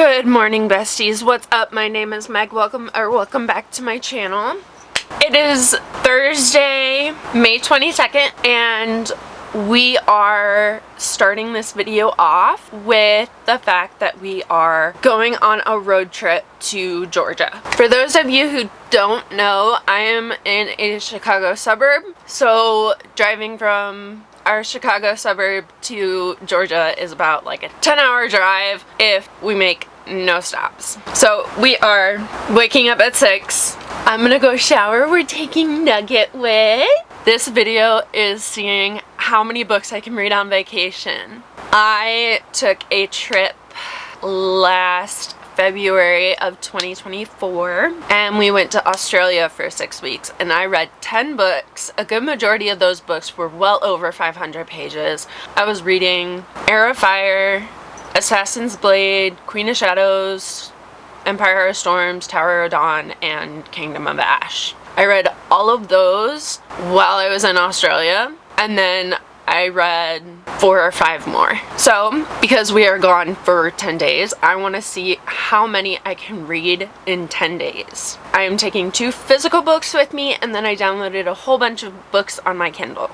Good morning, besties. What's up? My name is Meg. Welcome back to my channel. It is Thursday, May 22nd, and we are starting this video off with the fact that we are going on a road trip to Georgia. For those of you who don't know, I am in a Chicago suburb, so driving from our Chicago suburb to Georgia is about like a 10-hour drive if we make no stops. So we are waking up at 6. I'm gonna go shower. We're taking Nugget with. This video is seeing how many books I can read on vacation. I took a trip last February of 2024 and we went to Australia for 6 weeks and I read 10 books. A good majority of those books were well over 500 pages. I was reading Heir of Fire, Assassin's Blade, Queen of Shadows, Empire of Storms, Tower of Dawn, and Kingdom of Ash. I read all of those while I was in Australia, and then I read 4 or 5 more. So, because we are gone for 10 days, I want to see how many I can read in 10 days. I am taking 2 physical books with me, and then I downloaded a whole bunch of books on my Kindle.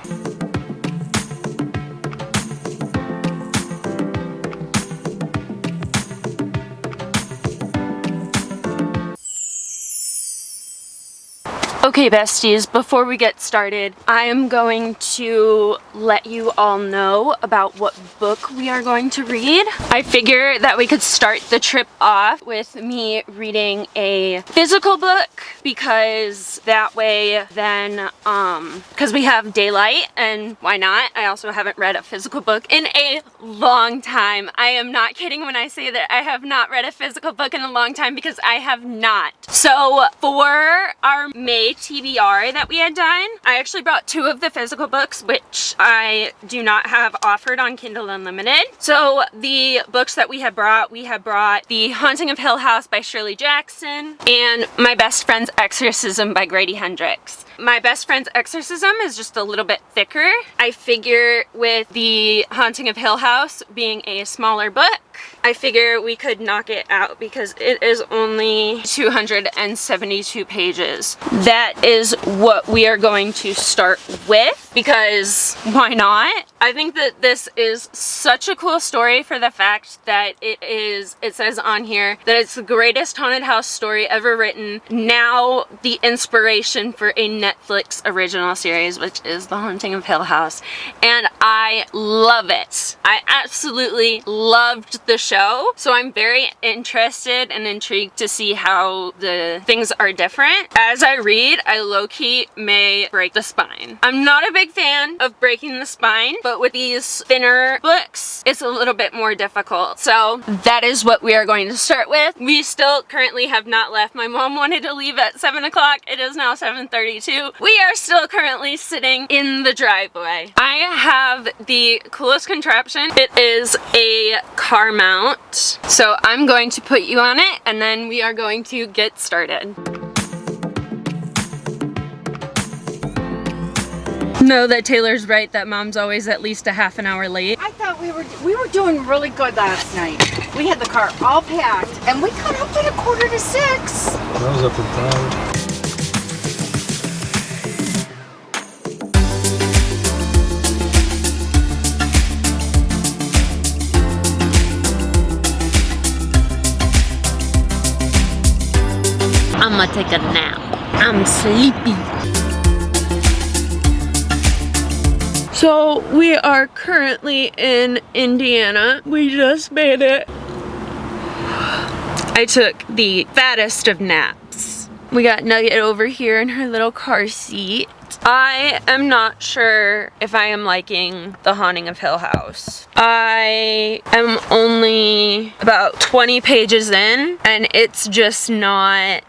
Okay, besties, before we get started, I am going to let you all know about what book we are going to read. I figure that we could start the trip off with me reading a physical book, because that way then, because we have daylight, and why not? I also haven't read a physical book in a long time. I am not kidding when I say that I have not read a physical book in a long time, because I have not. So for our May TBR that we had done, I actually brought 2 of the physical books, which I do not have offered on Kindle Unlimited. So the books that we have brought The Haunting of Hill House by Shirley Jackson and My Best Friend's Exorcism by Grady Hendrix. My Best Friend's Exorcism is just a little bit thicker. I figure with The Haunting of Hill House being a smaller book, I figure we could knock it out because it is only 272 pages. That is what we are going to start with, because why not? I think that this is such a cool story for the fact that it says on here that it's the greatest haunted house story ever written, now the inspiration for a Netflix original series, which is The Haunting of Hill House, and I love it. I absolutely loved the show, so I'm very interested and intrigued to see how the things are different. As I read, I low-key may break the spine. I'm not a big fan of breaking the spine, but with these thinner books, it's a little bit more difficult. So that is what we are going to start with. We still currently have not left. My mom wanted to leave at 7 o'clock. It is now 7:32. We are still currently sitting in the driveway. I have the coolest contraption. It is a car mount. So I'm going to put you on it and then we are going to get started. Know that Taylor's right that mom's always at least a half an hour late. I thought we were doing really good last night. We had the car all packed and we got up at 5:45. I was up at 5. I'm gonna take a nap. I'm sleepy. So we are currently in Indiana. We just made it. I took the fattest of naps. We got Nugget over here in her little car seat. I am not sure if I am liking The Haunting of Hill House. I am only about 20 pages in and it's just not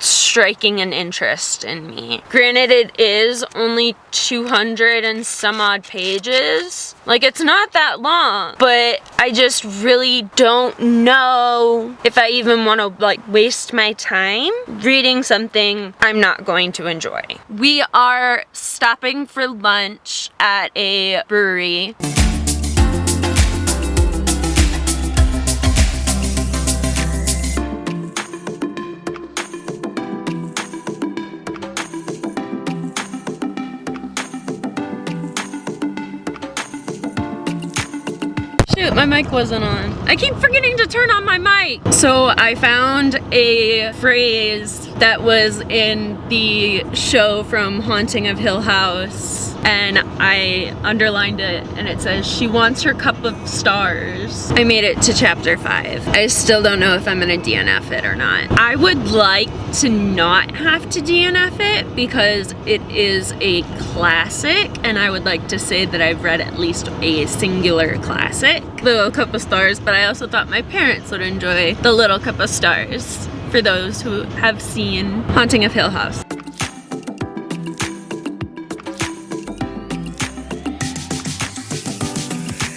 striking an interest in me. Granted, it is only 200 and some odd pages. Like, it's not that long, but I just really don't know if I even want to like waste my time reading something I'm not going to enjoy. We are stopping for lunch at a brewery. My mic wasn't on. I keep forgetting to turn on my mic. So I found a phrase that was in the show from Haunting of Hill House, and I underlined it, and it says, she wants her cup of stars. I made it to chapter 5. I still don't know if I'm gonna DNF it or not. I would like to not have to DNF it because it is a classic, and I would like to say that I've read at least a singular classic, The Little Cup of Stars, but I also thought my parents would enjoy The Little Cup of Stars, for those who have seen Haunting of Hill House.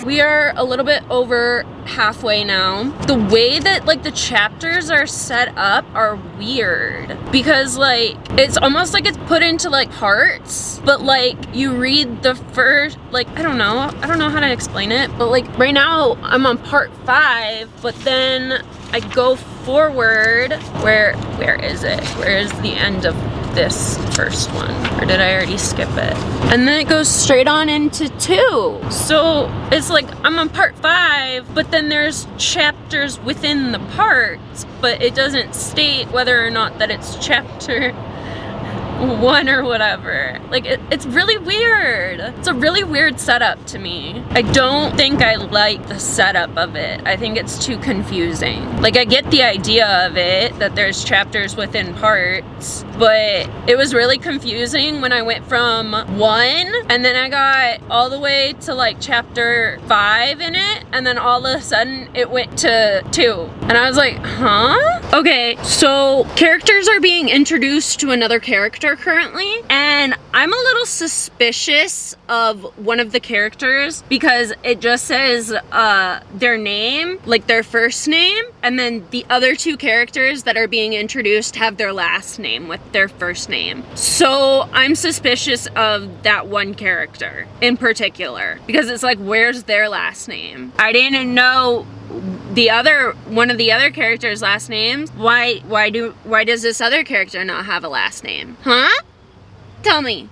We are a little bit over halfway now. The way that like the chapters are set up are weird because like it's almost like it's put into like parts, but like you read the first, like I don't know how to explain it, but like right now I'm on part 5, but then I go forward. Where is it? Where is the end of this first one? Or did I already skip it? And then it goes straight on into 2. So it's like I'm on part 5, but then there's chapters within the parts, but it doesn't state whether or not that it's chapter 1 or whatever. Like it's really weird. It's a really weird setup to me. I don't think I like the setup of it. I think it's too confusing. Like I get the idea of it, that there's chapters within parts, but it was really confusing when I went from 1 and then I got all the way to like chapter 5 in it, and then all of a sudden it went to 2. And I was like, huh? Okay, so characters are being introduced to another character currently, and I'm a little suspicious of one of the characters because it just says their name, like their first name, and then the other 2 characters that are being introduced have their last name with their first name. So I'm suspicious of that one character in particular because it's like, where's their last name? I didn't know one of the other characters' last names. Why does this other character not have a last name? Huh? Tell me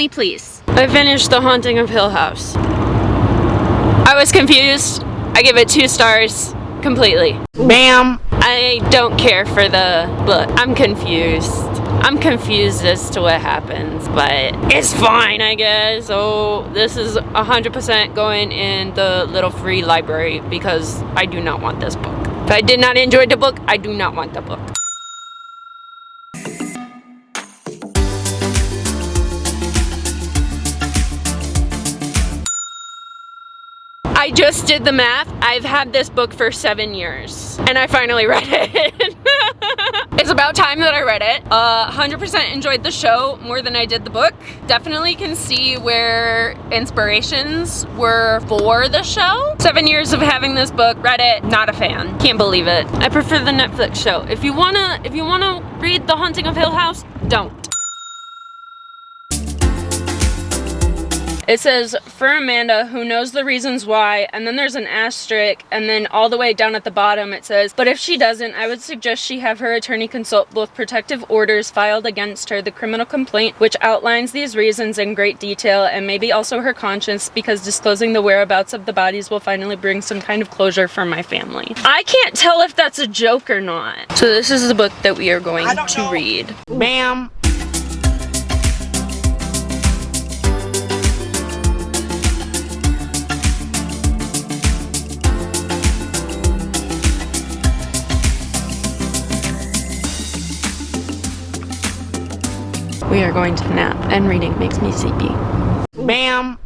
please. I finished The Haunting of Hill House. I was confused. I give it 2 stars completely. Bam! I don't care for the book. I'm confused. I'm confused as to what happens, but it's fine, I guess. So this is 100% going in the little free library because I do not want this book. If I did not enjoy the book, I do not want the book. I just did the math. I've had this book for 7 years, and I finally read it. It's about time that I read it. 100% enjoyed the show more than I did the book. Definitely can see where inspirations were for the show. 7 years of having this book, read it, not a fan. Can't believe it. I prefer the Netflix show. If you wanna read The Haunting of Hill House, don't. It says, for Amanda, who knows the reasons why, and then there's an asterisk, and then all the way down at the bottom it says, but if she doesn't, I would suggest she have her attorney consult both protective orders filed against her, the criminal complaint, which outlines these reasons in great detail, and maybe also her conscience, because disclosing the whereabouts of the bodies will finally bring some kind of closure for my family. I can't tell if that's a joke or not. So this is the book that we are going to read. Bam! We are going to nap, and reading makes me sleepy. Bam!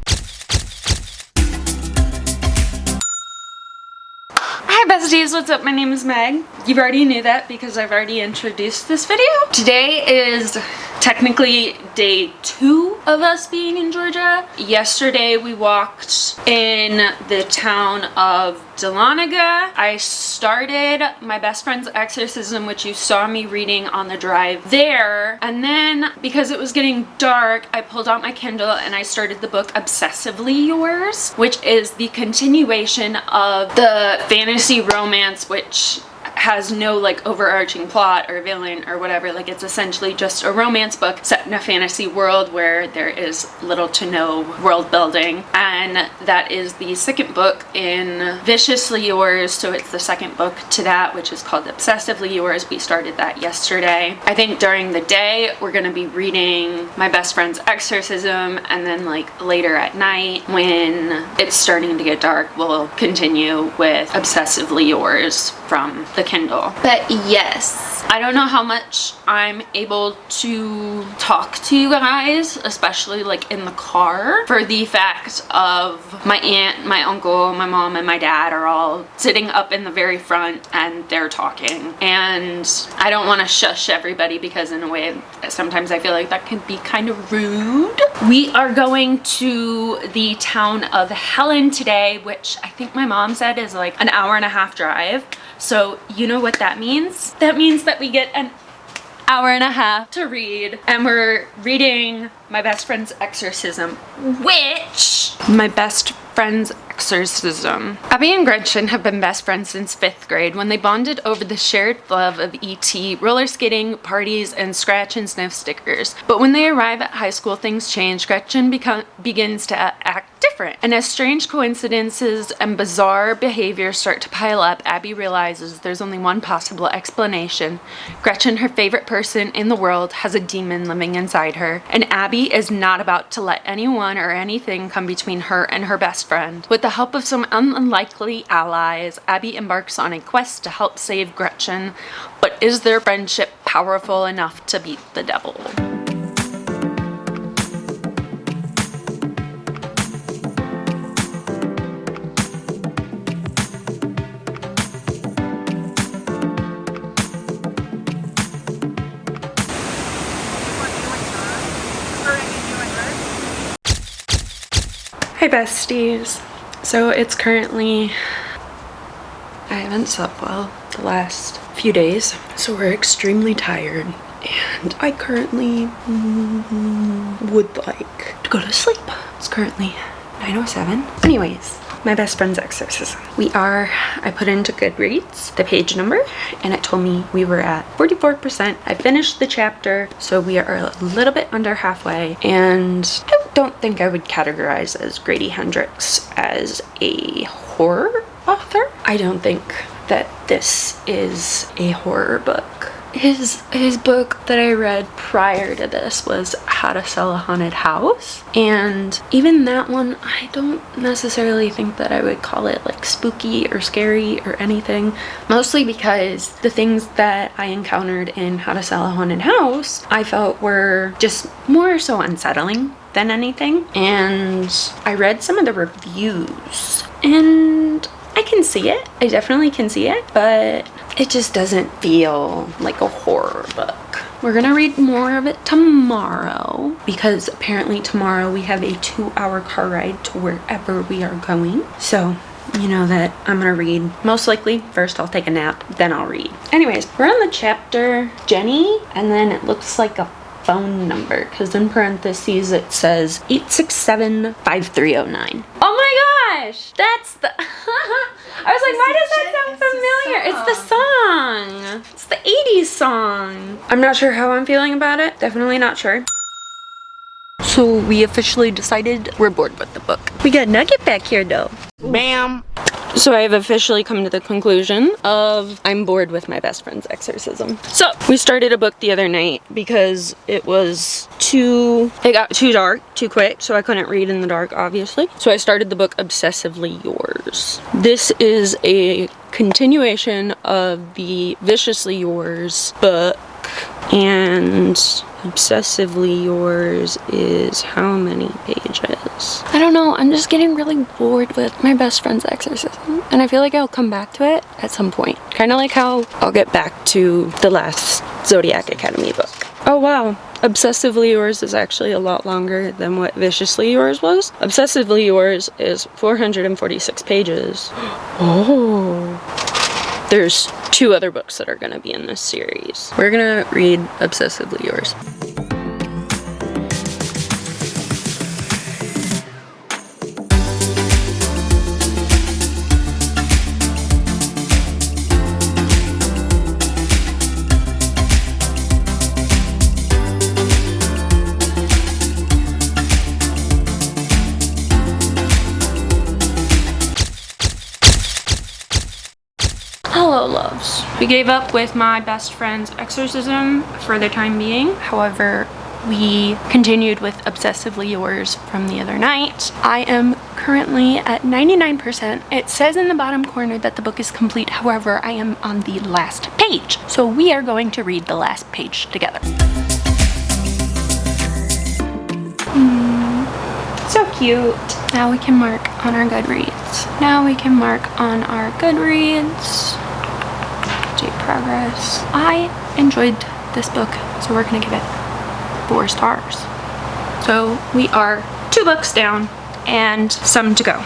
Hi besties, what's up? My name is Meg. You already knew that because I've already introduced this video. Today is technically day 2 of us being in Georgia. Yesterday we walked in the town of Dahlonega. I started my best friend's exorcism, which you saw me reading on the drive there, and then because it was getting dark, I pulled out my Kindle and I started the book Obsessively Yours, which is the continuation of the fantasy romance, which has no like overarching plot or villain or whatever. Like, it's essentially just a romance book set in a fantasy world where there is little to no world building. And that is the second book in Viciously Yours. So it's the second book to that, which is called Obsessively Yours. We started that yesterday. I think during the day we're gonna be reading My Best Friend's Exorcism, and then like later at night when it's starting to get dark, we'll continue with Obsessively Yours from the Kindle. But yes, I don't know how much I'm able to talk to you guys, especially like in the car, for the fact of my aunt, my uncle, my mom, and my dad are all sitting up in the very front and they're talking. And I don't want to shush everybody because in a way, sometimes I feel like that can be kind of rude. We are going to the town of Helen today, which I think my mom said is like an hour-and-a-half drive. So you know what that means? That means that we get an hour-and-a-half to read, and we're reading My Best Friend's Exorcism, which My Best Friend's Exorcism. Abby and Gretchen have been best friends since 5th grade when they bonded over the shared love of E.T., roller skating, parties, and scratch and sniff stickers. But when they arrive at high school, things change. Gretchen begins to act different, and as strange coincidences and bizarre behaviors start to pile up, Abby realizes there's only one possible explanation. Gretchen, her favorite person in the world, has a demon living inside her, and Abby is not about to let anyone or anything come between her and her best friend. With the help of some unlikely allies, Abby embarks on a quest to help save Gretchen, but is their friendship powerful enough to beat the devil? Hey besties. So it's currently, I haven't slept well the last few days, so we're extremely tired, and I currently would like to go to sleep. It's currently 9:07. Anyways, My Best Friend's Exorcism. I put into Goodreads the page number, and it told me we were at 44%. I finished the chapter, so we are a little bit under halfway, and I don't think I would categorize as Grady Hendrix as a horror author. I don't think that this is a horror book. His book that I read prior to this was How to Sell a Haunted House, and even that one, I don't necessarily think that I would call it like spooky or scary or anything, mostly because the things that I encountered in How to Sell a Haunted House I felt were just more so unsettling than anything. And I read some of the reviews, and I can see it. I definitely can see it, but it just doesn't feel like a horror book. We're gonna read more of it tomorrow, because apparently tomorrow we have a 2-hour car ride to wherever we are going. So you know that I'm gonna read. Most likely, first I'll take a nap, then I'll read. Anyways, we're on the chapter Jenny, and then it looks like a phone number, because in parentheses it says 867-5309. Oh my gosh! That's the... I was like, why does that sound familiar? It's the song. It's the 80s song. I'm not sure how I'm feeling about it. Definitely not sure. So we officially decided we're bored with the book. We got Nugget back here though. Ma'am. So I have officially come to the conclusion of I'm bored with My Best Friend's Exorcism. So we started a book the other night because it got too dark too quick, so I couldn't read in the dark, obviously. So I started the book Obsessively Yours. This is a continuation of the Viciously Yours book, and Obsessively Yours is how many pages? I don't know, I'm just getting really bored with My Best Friend's Exorcism, and I feel like I'll come back to it at some point. Kind of like how I'll get back to the last Zodiac Academy book. Oh wow, Obsessively Yours is actually a lot longer than what Viciously Yours was. Obsessively Yours is 446 pages. Oh. There's 2 other books that are gonna be in this series. We're gonna read Obsessively Yours. loves. We gave up with my best friend's exorcism for the time being. However, we continued with Obsessively Yours from the other night. I am currently at 99%. It says in the bottom corner that the book is complete. However, I am on the last page. So we are going to read the last page together. So cute. Now we can mark on our Goodreads. Now we can mark on our Goodreads. Date progress. I enjoyed this book, so we're gonna give it 4 stars. So we are 2 books down and some to go.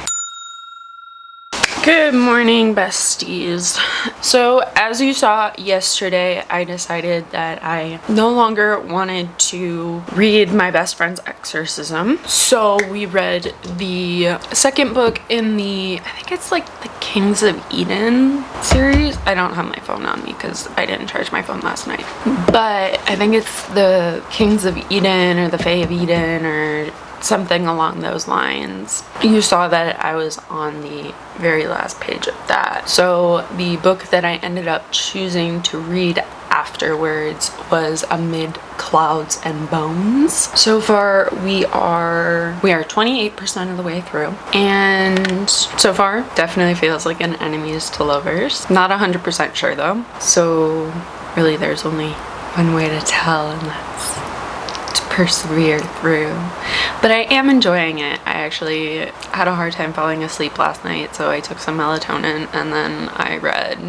Good morning, besties. So as you saw yesterday, I decided that I no longer wanted to read my best friend's exorcism. So we read the second book in the, I think it's like the Kings of Eden series. I don't have my phone on me because I didn't charge my phone last night. But I think it's the Kings of Eden or the Fae of Eden or something along those lines. You saw that I was on the very last page of that. So the book that I ended up choosing to read afterwards was Amid Clouds and Bones. So far we are 28% of the way through, and so far definitely feels like an enemies to lovers. Not 100% sure though, so really there's only one way to tell, and that's persevere through. But I am enjoying it. I actually had a hard time falling asleep last night, so I took some melatonin and then I read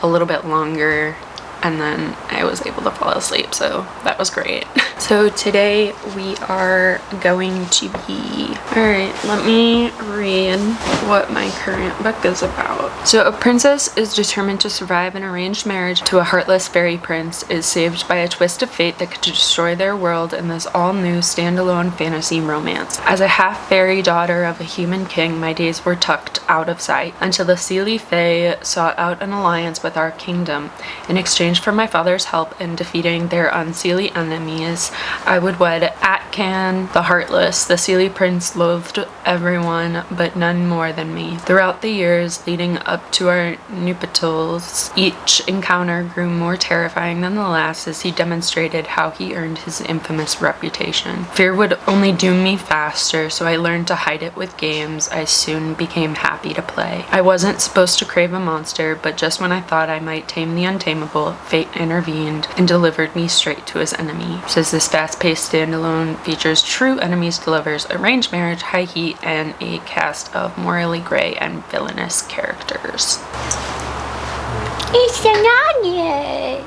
a little bit longer and then I was able to fall asleep, so that was great. So today we are going to be, alright, let me read what my current book is about. So a princess is determined to survive an arranged marriage to a heartless fairy prince, is saved by a twist of fate that could destroy their world in this all-new standalone fantasy romance. As a half-fairy daughter of a human king, my days were tucked out of sight until the Seelie Fae sought out an alliance with our kingdom. In exchange for my father's help in defeating their unseelie enemies, I would wed Atcan the Heartless. The Seelie prince loathed everyone, but none more than me. Throughout the years leading up to our nuptials, each encounter grew more terrifying than the last as he demonstrated how he earned his infamous reputation. Fear would only doom me faster, so I learned to hide it with games I soon became happy to play. I wasn't supposed to crave a monster, but just when I thought I might tame the untamable, fate intervened and delivered me straight to his enemy. Says this fast-paced standalone features true enemies to lovers, arranged marriage, high heat, and a cast of morally gray and villainous characters. It's an onion.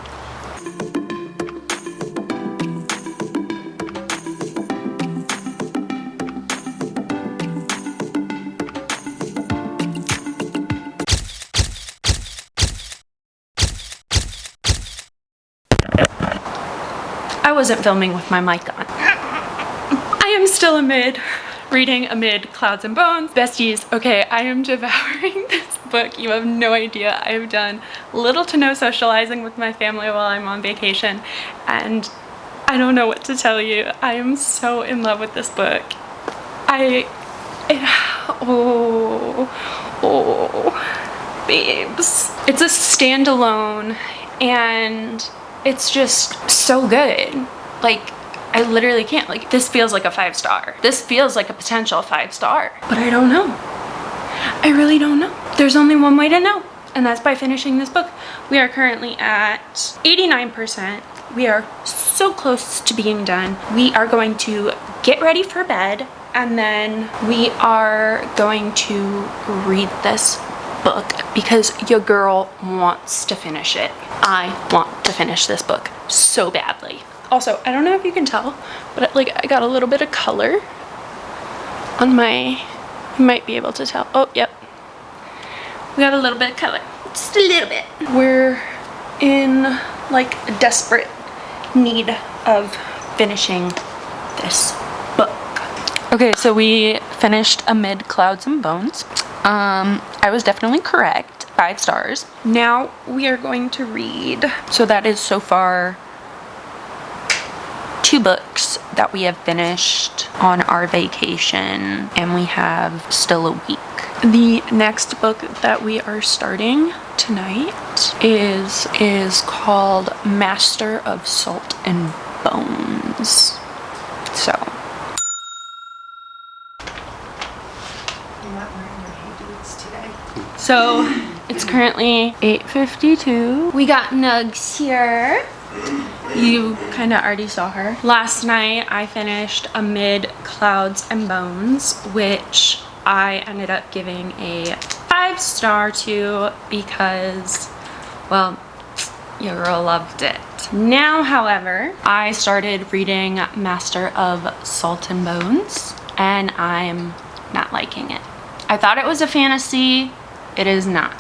I wasn't filming with my mic on. I am still reading Amid Clouds and Bones. Besties, okay, I am devouring this book. You have no idea. I have done little to no socializing with my family while I'm on vacation, and I don't know what to tell you. I am so in love with this book. Babes. It's a standalone, and it's just so good. Like, I literally can't. Like, this feels like a 5-star. This feels like a potential 5-star. But I don't know. I really don't know. There's only one way to know, and that's by finishing this book. We are currently at 89%. We are so close to being done. We are going to get ready for bed, and then we are going to read this book because your girl wants to finish it. I want to finish this book so badly. Also, I don't know if you can tell, but like I got a little bit of color on my, you might be able to tell. Oh, yep. We got a little bit of color, just a little bit. We're in like desperate need of finishing this book. Okay, so we finished Amid Clouds and Bones. I was definitely correct. 5 stars. Now we are going to read. So that is so far 2 books that we have finished on our vacation, and we have still a week. The next book that we are starting tonight is called Master of Salt and Bones. So it's currently 8:52. We got Nugs here. You kind of already saw her. Last night I finished Amid Clouds and Bones, which I ended up giving a 5-star to because, well, your girl loved it. Now, however, I started reading Master of Salt and Bones and I'm not liking it. I thought it was a fantasy. It is not.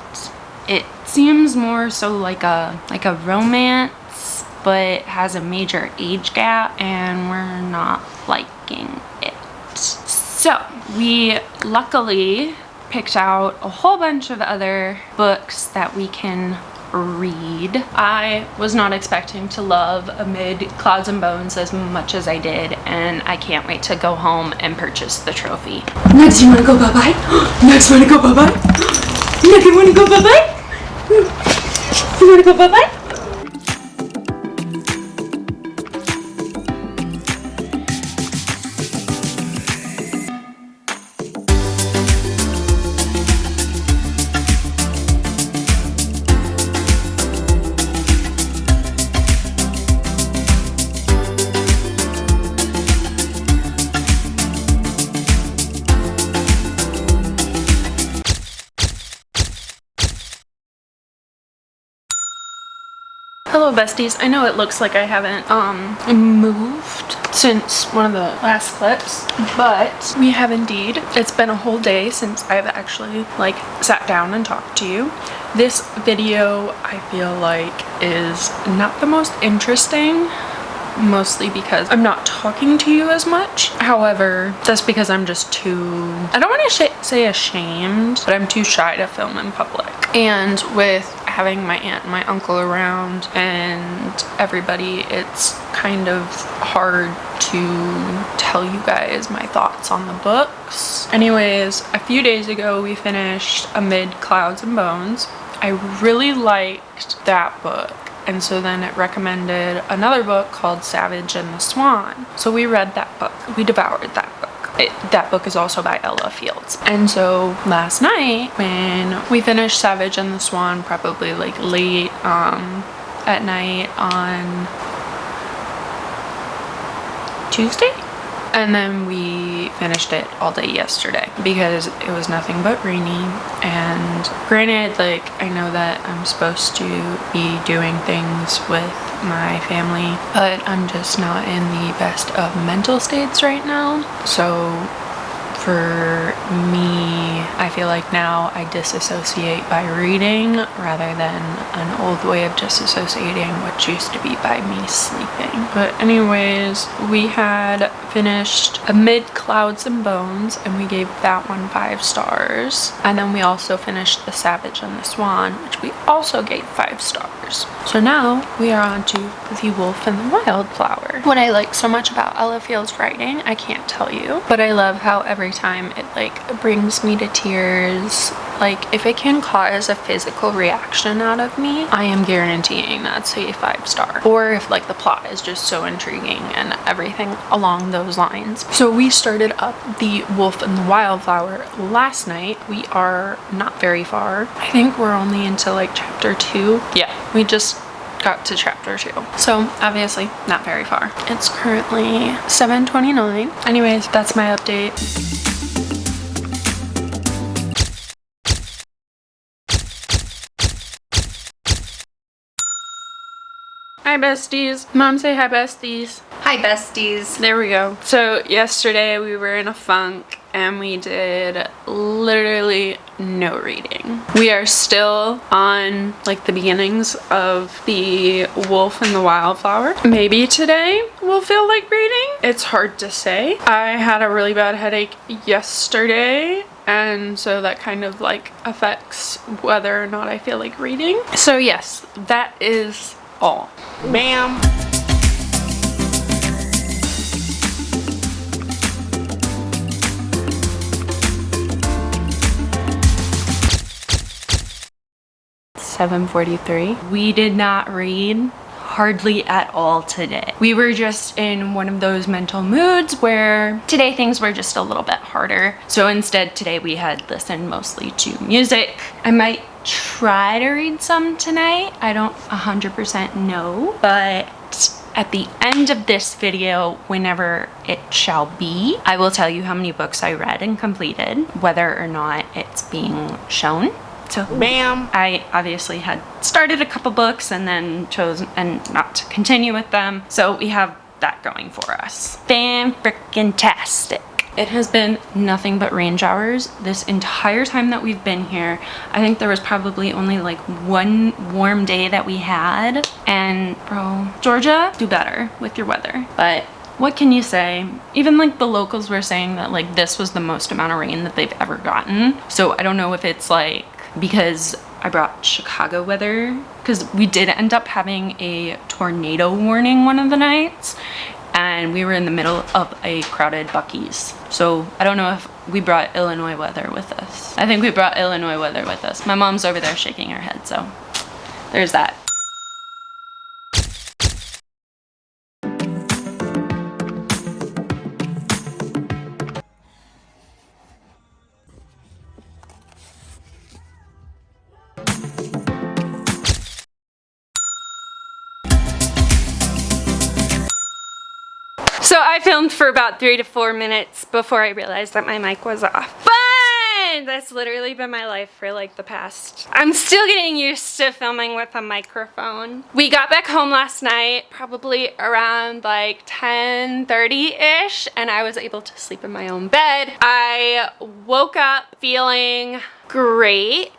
It seems more so like a romance, but has a major age gap and we're not liking it. So we luckily picked out a whole bunch of other books that we can read. I was not expecting to love Amid Clouds and Bones as much as I did, and I can't wait to go home and purchase the trophy. Next, you wanna go bye-bye? Next, wanna go bye-bye? Next, you wanna go bye-bye? You wanna go bye-bye? Hello besties, I know it looks like I haven't moved since one of the last clips, but we have indeed. It's been a whole day since I've actually like sat down and talked to you. This video I feel like is not the most interesting, mostly because I'm not talking to you as much. However, that's because I'm just too, I don't want to say ashamed, but I'm too shy to film in public. And with having my aunt and my uncle around and everybody, it's kind of hard to tell you guys my thoughts on the books. Anyways, a few days ago we finished Amid Clouds and Bones. I really liked that book. And so then it recommended another book called Savage and the Swan. So we read that book. We devoured that book. That book is also by Ella Fields. And so last night when we finished Savage and the Swan, probably like late at night on Tuesday, and then we finished it all day yesterday because it was nothing but rainy. And granted, like, I know that I'm supposed to be doing things with my family, but I'm just not in the best of mental states right now. So for me, I feel like now I disassociate by reading rather than an old way of disassociating, which used to be by me sleeping. But anyways, we had finished Amid Clouds and Bones and we gave that one 5 stars. And then we also finished The Savage and the Swan, which we also gave 5 stars. So now we are on to The Wolf and the Wildflower. What I like so much about Ella Fields' writing, I can't tell you, but I love how every time it like brings me to tears. Like, if it can cause a physical reaction out of me, I am guaranteeing that's a 5 star. Or if like the plot is just so intriguing and everything along those lines. So we started up The Wolf and the Wildflower last night. We are not very far. I think we're only into like chapter 2. Yeah, we just got to chapter 2. So obviously not very far. It's currently 7:29. Anyways, that's my update. Hi besties. Mom, say hi besties. Hi besties. There we go. So yesterday we were in a funk and we did literally no reading. We are still on like the beginnings of The Wolf and the Wildflower. Maybe today we'll feel like reading. It's hard to say. I had a really bad headache yesterday, and so that kind of like affects whether or not I feel like reading. So yes, that is all. Bam. 7:43. We did not read hardly at all today. We were just in one of those mental moods where today things were just a little bit harder. So instead today we had listened mostly to music. I might try to read some tonight. I don't 100% know, but at the end of this video, whenever it shall be, I will tell you how many books I read and completed, whether or not it's being shown. So Bam. I obviously had started a couple books and then chose not to continue with them. So we have that going for us. Fan-frickin-tastic. It has been nothing but rain showers this entire time that we've been here. I think there was probably only like one warm day that we had. And bro, Georgia, do better with your weather. But what can you say? Even like the locals were saying that like this was the most amount of rain that they've ever gotten. So I don't know if it's like because I brought Chicago weather, because we did end up having a tornado warning one of the nights. And we were in the middle of a crowded Buc-ee's. So I don't know if we brought Illinois weather with us. I think we brought Illinois weather with us. My mom's over there shaking her head, so there's that. So I filmed for about 3 to 4 minutes before I realized that my mic was off. But that's literally been my life for like the past. I'm still getting used to filming with a microphone. We got back home last night, probably around like 10:30-ish, and I was able to sleep in my own bed. I woke up feeling great.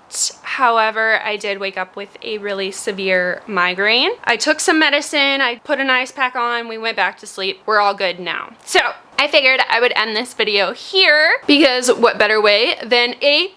However, I did wake up with a really severe migraine. I took some medicine, I put an ice pack on, we went back to sleep. We're all good now. So I figured I would end this video here because what better way than a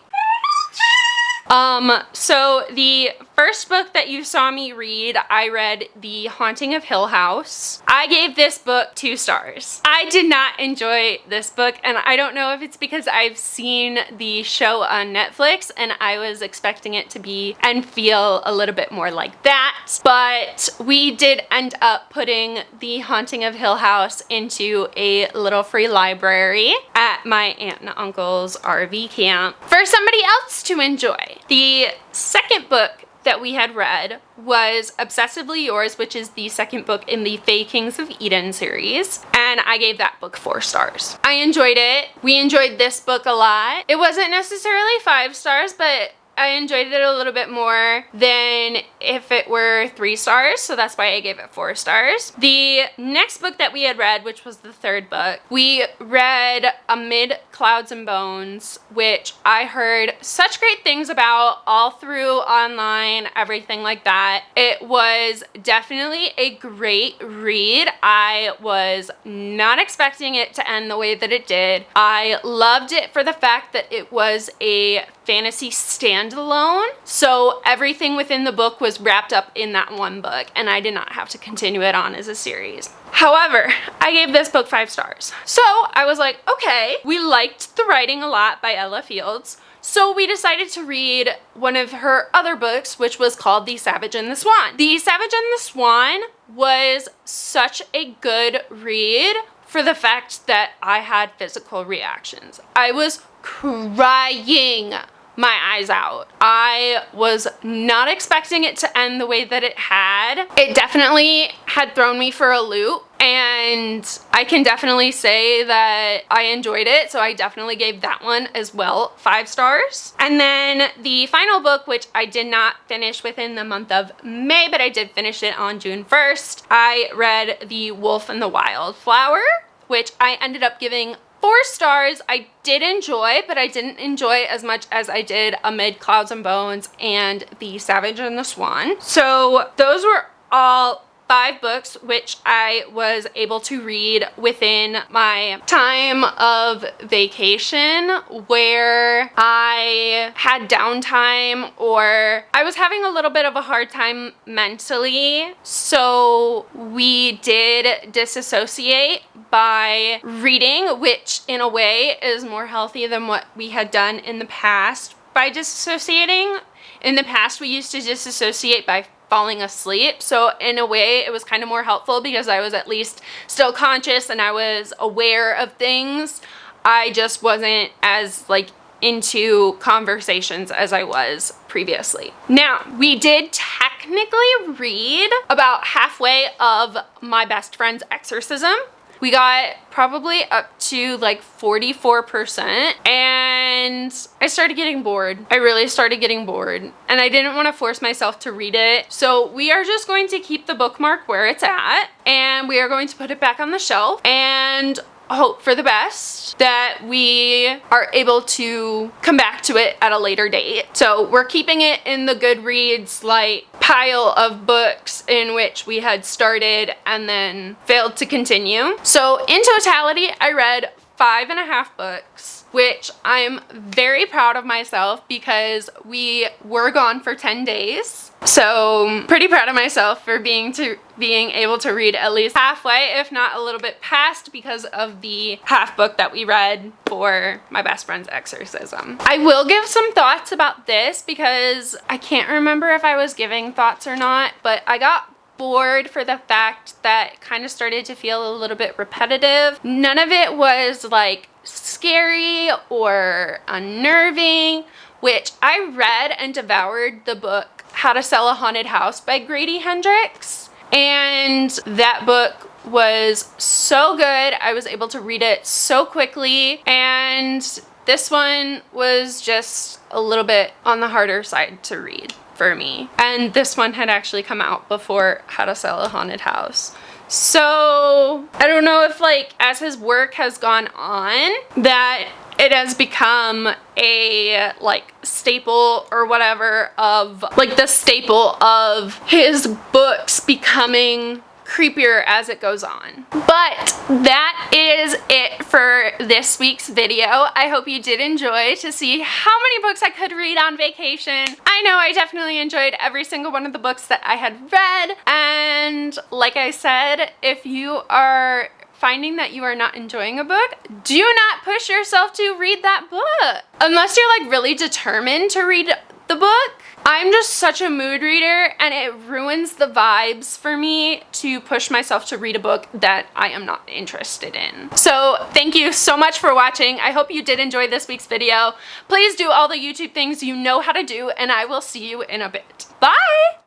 so the first book that you saw me read, I read The Haunting of Hill House. I gave this book 2 stars. I did not enjoy this book, and I don't know if it's because I've seen the show on Netflix and I was expecting it to be and feel a little bit more like that, but we did end up putting The Haunting of Hill House into a little free library at my aunt and uncle's RV camp for somebody else to enjoy. The second book that we had read was Obsessively Yours, which is the second book in the Fae Kings of Eden series, and I gave that book 4 stars. I enjoyed it. We enjoyed this book a lot. It wasn't necessarily 5 stars, but I enjoyed it a little bit more than if it were 3 stars, so that's why I gave it 4 stars. The next book that we had read, which was the third book, we read Amid Clouds and Bones, which I heard such great things about all through online, everything like that. It was definitely a great read. I was not expecting it to end the way that it did. I loved it for the fact that it was a fantasy standalone, so everything within the book was wrapped up in that one book, and I did not have to continue it on as a series. However, I gave this book 5 stars. So I was like, okay, we liked the writing a lot by Ella Fields, so we decided to read one of her other books, which was called The Savage and the Swan. The Savage and the Swan was such a good read for the fact that I had physical reactions. I was crying my eyes out. I was not expecting it to end the way that it had. It definitely had thrown me for a loop, and I can definitely say that I enjoyed it, so I definitely gave that one as well 5 stars. And then the final book, which I did not finish within the month of May, but I did finish it on June 1st, I read The Wolf and the Wildflower, which I ended up giving 4 stars. I did enjoy, but I didn't enjoy as much as I did Amid Clouds and Bones and The Savage and the Swan. So those were all 5 books which I was able to read within my time of vacation where I had downtime or I was having a little bit of a hard time mentally. So we did disassociate by reading, which in a way is more healthy than what we had done in the past by disassociating. in the past we used to disassociate by falling asleep. So in a way it was kind of more helpful because I was at least still conscious and I was aware of things. I just wasn't as like into conversations as I was previously. Now, we did technically read about halfway of my best friend's exorcism. We got probably up to like 44% and I started getting bored. I really started getting bored and I didn't want to force myself to read it. So we are just going to keep the bookmark where it's at and we are going to put it back on the shelf and hope for the best that we are able to come back to it at a later date. So we're keeping it in the Goodreads like pile of books in which we had started and then failed to continue. So in totality, I read 5.5 books, which I'm very proud of myself because we were gone for 10 days. So pretty proud of myself for being able to read at least halfway, if not a little bit past, because of the half book that we read for my best friend's exorcism. I will give some thoughts about this because I can't remember if I was giving thoughts or not, but I got bored for the fact that it kind of started to feel a little bit repetitive. None of it was like scary or unnerving, which I read and devoured the book How to Sell a Haunted House by Grady Hendrix, and that book was so good. I was able to read it so quickly, and this one was just a little bit on the harder side to read for me. And this one had actually come out before How to Sell a Haunted House. So I don't know if like as his work has gone on that it has become a like staple or whatever of like the staple of his books becoming creepier as it goes on. But that is it for this week's video. I hope you did enjoy to see how many books I could read on vacation. I know I definitely enjoyed every single one of the books that I had read, and like I said, if you are finding that you are not enjoying a book, do not push yourself to read that book. Unless you're like really determined to read the book. I'm just such a mood reader and it ruins the vibes for me to push myself to read a book that I am not interested in. So thank you so much for watching. I hope you did enjoy this week's video. Please do all the YouTube things you know how to do and I will see you in a bit. Bye!